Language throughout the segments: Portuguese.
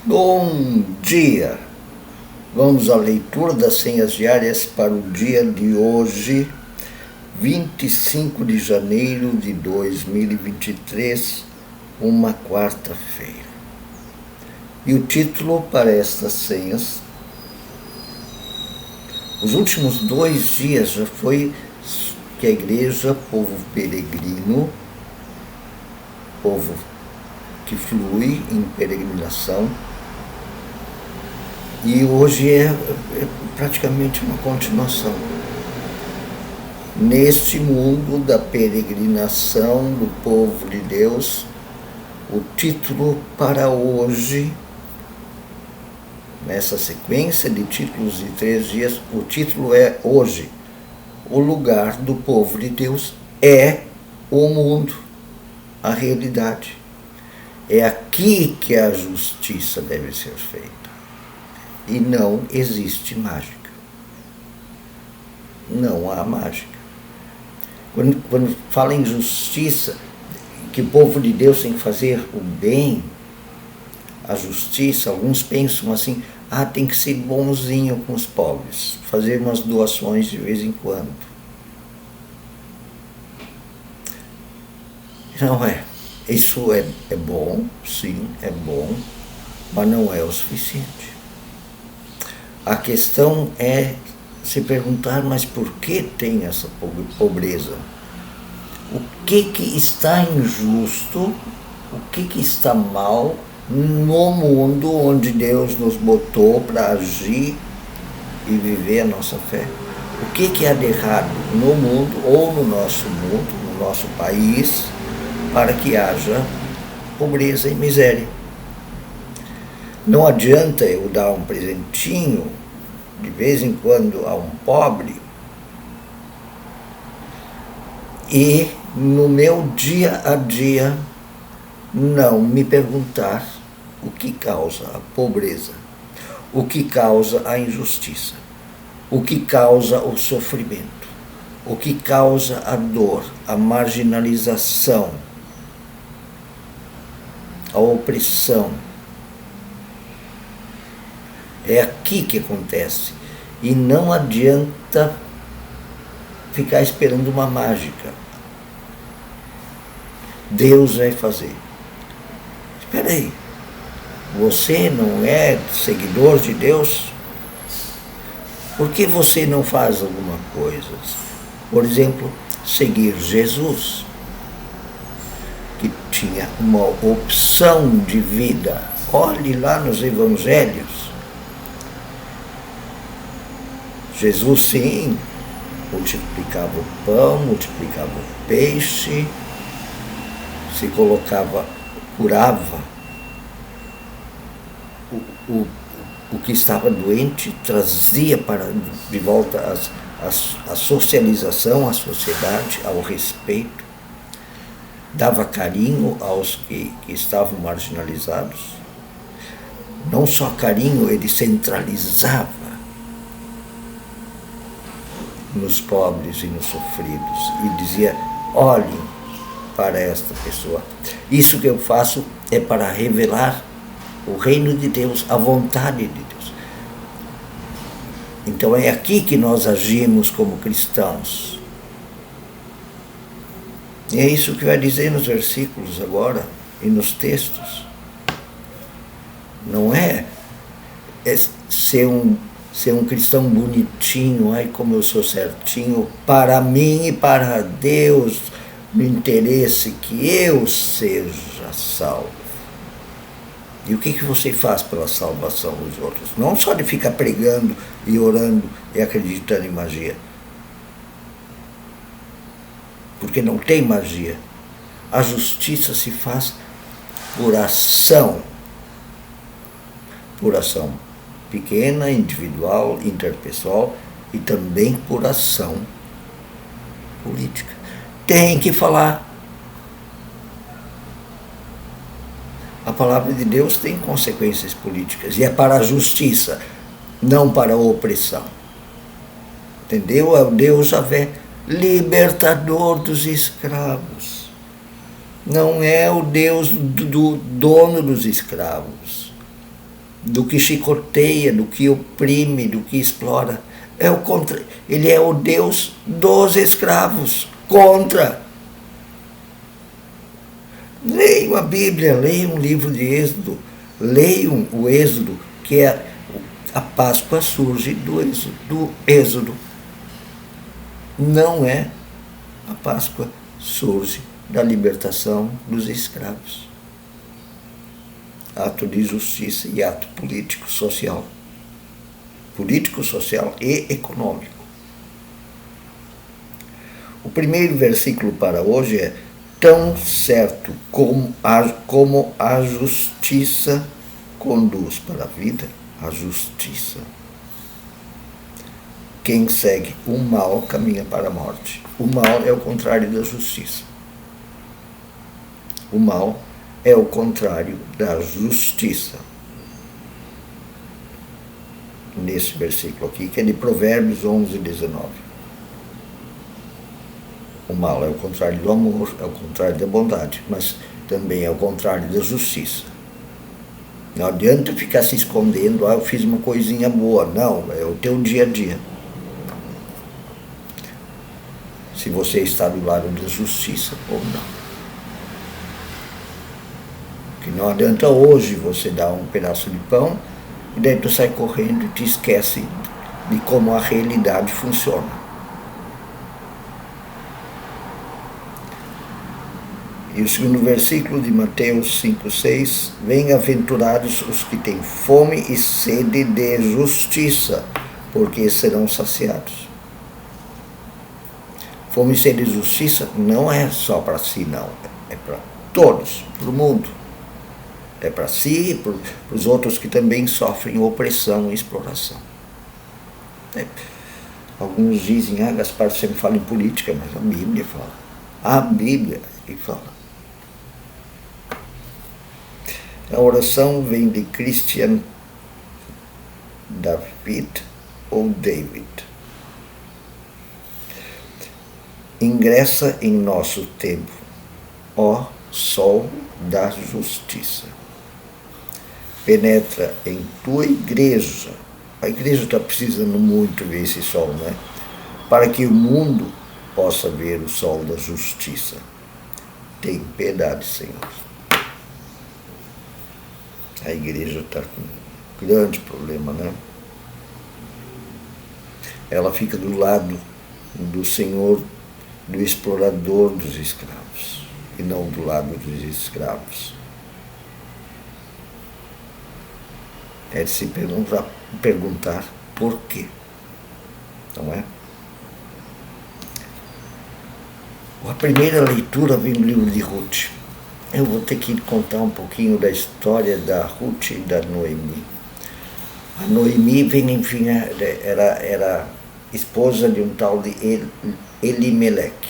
Bom dia! Vamos à leitura das senhas diárias para o dia de hoje, 25 de janeiro de 2023, uma quarta-feira. E o título para estas senhas: os últimos 2 dias já foi que a igreja, povo peregrino, povo que flui em peregrinação, e hoje é praticamente uma continuação. Neste mundo da peregrinação do povo de Deus, o título para hoje, nessa sequência de títulos de 3 dias, o título é hoje: o lugar do povo de Deus é o mundo, a realidade. É aqui que a justiça deve ser feita. E não existe mágica. Não há mágica. Quando fala em justiça, que o povo de Deus tem que fazer o bem, a justiça, alguns pensam assim: tem que ser bonzinho com os pobres, fazer umas doações de vez em quando. Não é. Isso é bom, sim, é bom, mas não é o suficiente. A questão é se perguntar: mas por que tem essa pobreza? O que está injusto, o que está mal no mundo onde Deus nos botou para agir e viver a nossa fé? O que há de errado no mundo, ou no nosso mundo, no nosso país, para que haja pobreza e miséria? Não adianta eu dar um presentinho de vez em quando a um pobre e no meu dia a dia não me perguntar o que causa a pobreza, o que causa a injustiça, o que causa o sofrimento, o que causa a dor, a marginalização, a opressão. É aqui que acontece. E não adianta ficar esperando uma mágica. Deus vai fazer. Espera aí, você não é seguidor de Deus? Por que você não faz alguma coisa? Por exemplo, seguir Jesus, que tinha uma opção de vida. Olhe lá nos evangelhos. Jesus, sim, multiplicava o pão, multiplicava o peixe, se colocava, curava o que estava doente, trazia de volta a socialização, a sociedade, ao respeito, dava carinho aos que estavam marginalizados. Não só carinho, ele centralizava nos pobres e nos sofridos e dizia: olhem para esta pessoa. Isso que eu faço é para revelar o reino de Deus, a vontade de Deus. Então é aqui que nós agimos como cristãos. E é isso que vai dizer nos versículos agora e nos textos. Não é ser um cristão bonitinho, ai como eu sou certinho, para mim e para Deus, no interesse que eu seja salvo. E o que você faz pela salvação dos outros? Não só de ficar pregando e orando e acreditando em magia. Porque não tem magia. A justiça se faz por ação. Por ação pequena, individual, interpessoal, e também por ação política. Tem que falar. A palavra de Deus tem consequências políticas, e é para a justiça, não para a opressão. Entendeu? É o Deus Javé, libertador dos escravos. Não é o Deus do dono dos escravos. do que chicoteia, do que oprime, do que explora. Ele é o Deus dos escravos, contra. Leiam a Bíblia, leiam o livro de Êxodo, leiam o Êxodo, que é a Páscoa surge do Êxodo. Não é a Páscoa surge da libertação dos escravos. Ato de justiça e ato político-social. Político-social e econômico. O primeiro versículo para hoje é: tão certo como a justiça conduz para a vida, a justiça. Quem segue o mal caminha para a morte. O mal é o contrário da justiça. O mal é o contrário da justiça. Nesse versículo aqui, que é de Provérbios 11, 19. O mal é o contrário do amor, é o contrário da bondade, mas também é o contrário da justiça. Não adianta ficar se escondendo, eu fiz uma coisinha boa. Não, é o teu dia a dia. Se você está do lado da justiça ou não. Que não adianta hoje você dar um pedaço de pão e daí tu sai correndo e te esquece de como a realidade funciona. E o segundo versículo de Mateus 5,6: bem-aventurados os que têm fome e sede de justiça, porque serão saciados. Fome e sede de justiça não é só para si, não. É para todos, para o mundo. É para si e para os outros que também sofrem opressão e exploração. Alguns dizem, Gaspar sempre fala em política, mas a Bíblia fala. A Bíblia que fala. A oração vem de Christian David ou David. Ingressa em nosso tempo, ó sol da justiça. Penetra em tua igreja. A igreja está precisando muito ver esse sol, né? Para que o mundo possa ver o sol da justiça. Tem piedade, Senhor. A igreja está com um grande problema, né? Ela fica do lado do Senhor, do explorador dos escravos, e não do lado dos escravos. É de se perguntar por quê, não é? A primeira leitura vem do livro de Ruth. Eu vou ter que contar um pouquinho da história da Ruth e da Noemi. A Noemi, enfim, era esposa de um tal de Elimeleque.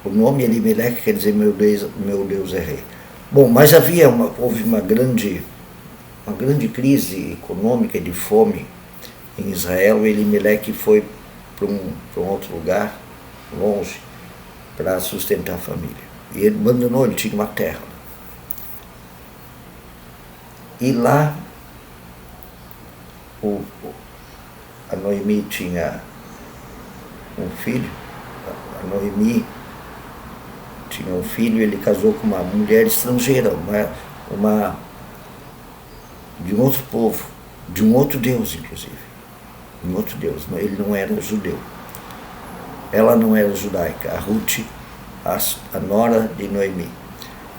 O nome Elimeleque quer dizer meu Deus é rei. Bom, mas houve uma grande crise econômica e de fome em Israel. Elimeleque foi para um outro lugar, longe, para sustentar a família. E ele abandonou, ele tinha uma terra. E lá, a Noemi tinha um filho. A Noemi tinha um filho, ele casou com uma mulher estrangeira, de um outro povo, de um outro Deus, inclusive. Um outro Deus, ele não era judeu. Ela não era judaica, a Ruth, a nora de Noemi.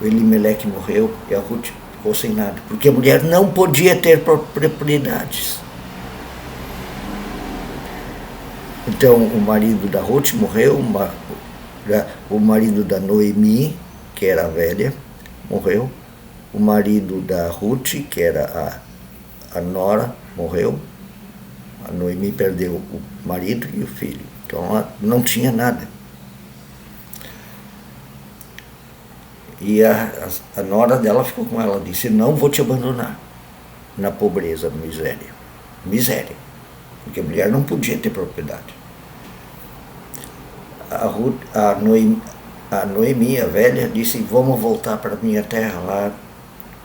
O Elimeleque morreu e a Ruth ficou sem nada, porque a mulher não podia ter propriedades. Então o marido da Ruth morreu, o marido da Noemi, que era a velha, morreu, o marido da Ruth, que era a nora, morreu, a Noemi perdeu o marido e o filho. Então ela não tinha nada. E a nora dela ficou com ela, disse, não vou te abandonar na pobreza, na miséria. Miséria. Porque a mulher não podia ter propriedade. A Noemi, a velha, disse, vamos voltar para a minha terra lá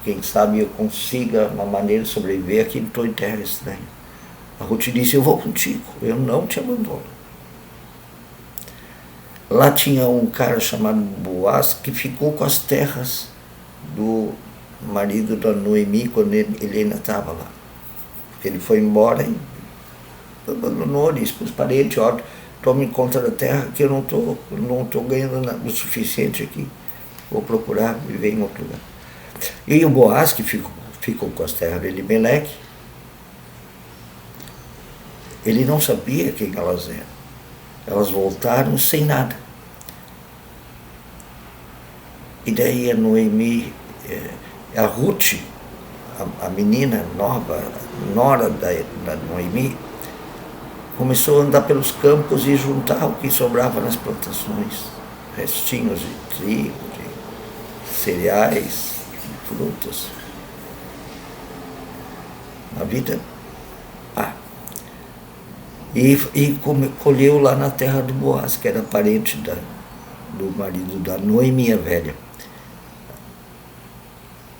quem sabe eu consiga uma maneira de sobreviver aqui, estou em terra estranha. A Ruth disse, eu vou contigo, eu não te abandono. Lá tinha um cara chamado Boaz que ficou com as terras do marido da Noemi quando ele ainda estava lá. Porque ele foi embora e abandonou, disse para os parentes, ó, tome conta da terra que eu não estou ganhando o suficiente aqui. Vou procurar viver em outro lugar. E o Boaz, que ficou com as terras de Elimeleque, ele não sabia quem elas eram. Elas voltaram sem nada. E daí a Noemi, a Ruth, a menina nova, nora da Noemi, começou a andar pelos campos e juntar o que sobrava nas plantações. Restinhos de trigo, de cereais, de frutas. A vida, E colheu lá na terra do Boaz, que era parente do marido da Noemi, a velha.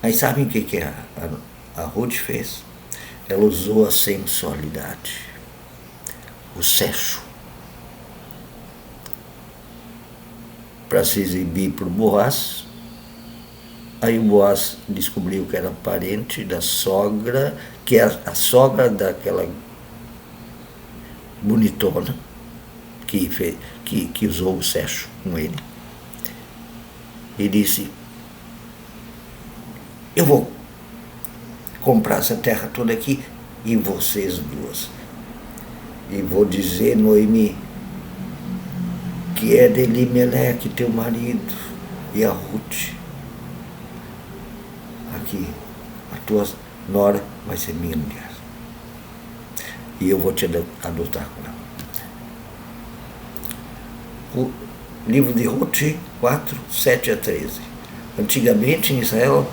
Aí sabem o que a Ruth fez? Ela usou a sensualidade, o sexo, para se exibir para o Boaz. Aí o Boaz descobriu que era parente da sogra, que era a sogra daquela bonitona que usou o sexo com ele. E disse, eu vou comprar essa terra toda aqui e vocês duas. E vou dizer, Noemi, que é de Elimeleque, teu marido, e a Ruth. Aqui, a tua nora vai ser minha mulher. E eu vou te adotar com ela. O livro de Ruth 4, 7 a 13. Antigamente em Israel,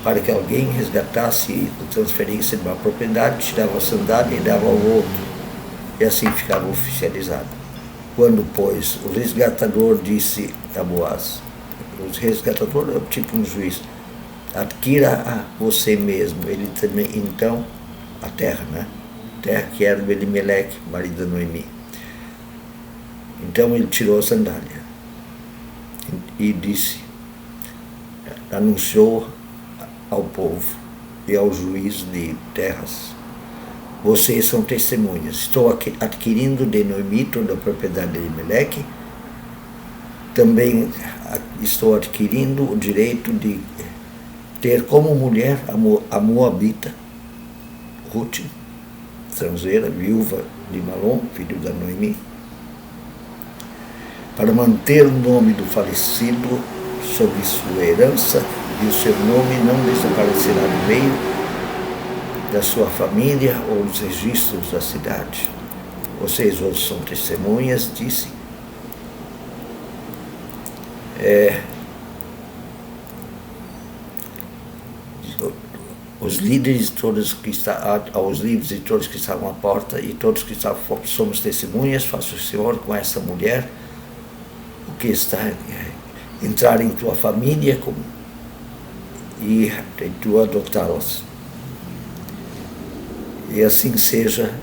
para que alguém resgatasse a transferência de uma propriedade, tirava a sandália e dava ao outro, e assim ficava oficializado. Quando, pois, o resgatador disse a Boaz, o resgatador é tipo um juiz, adquira a você mesmo, ele também, então, a terra, né? Terra que era do Elimeleque, marido da Noemi. Então ele tirou a sandália e disse, anunciou ao povo e ao juiz de terras, vocês são testemunhas, estou adquirindo de Noemi toda a propriedade de Elimeleque, também estou adquirindo o direito de ter como mulher a Moabita, Ruth, estrangeira, viúva de Malom, filho da Noemi, para manter o nome do falecido sobre sua herança e o seu nome não desaparecerá no meio da sua família ou nos registros da cidade. Vocês hoje são testemunhas, disse. Os líderes todos que aos líderes e todos que estavam à porta e todos que estavam somos testemunhas, faça o Senhor com essa mulher o que está entrar em tua família e tu adotá-las. E assim seja,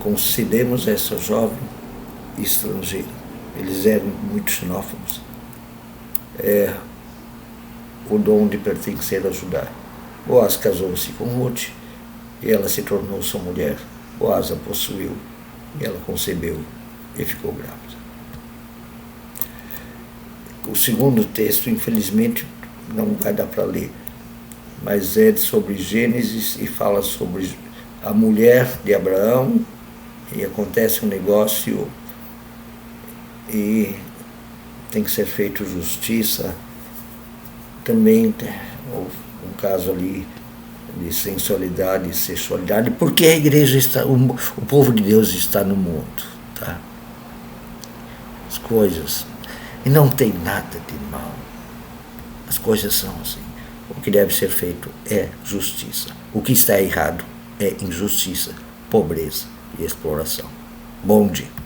concedemos a essa jovem estrangeira. Eles eram muito xenófobos. O dom de pertencer a Judá. Boaz casou-se com Ruth e ela se tornou sua mulher. Boaz a possuiu e ela concebeu e ficou grávida. O segundo texto, infelizmente, não vai dar para ler, mas é sobre Gênesis e fala sobre a mulher de Abraão e acontece um negócio e tem que ser feito justiça. Também um caso ali de sensualidade e sexualidade, porque a igreja está, o povo de Deus está no mundo, tá? As coisas, e não tem nada de mal, as coisas são assim. O que deve ser feito é justiça, o que está errado é injustiça, pobreza e exploração. Bom dia.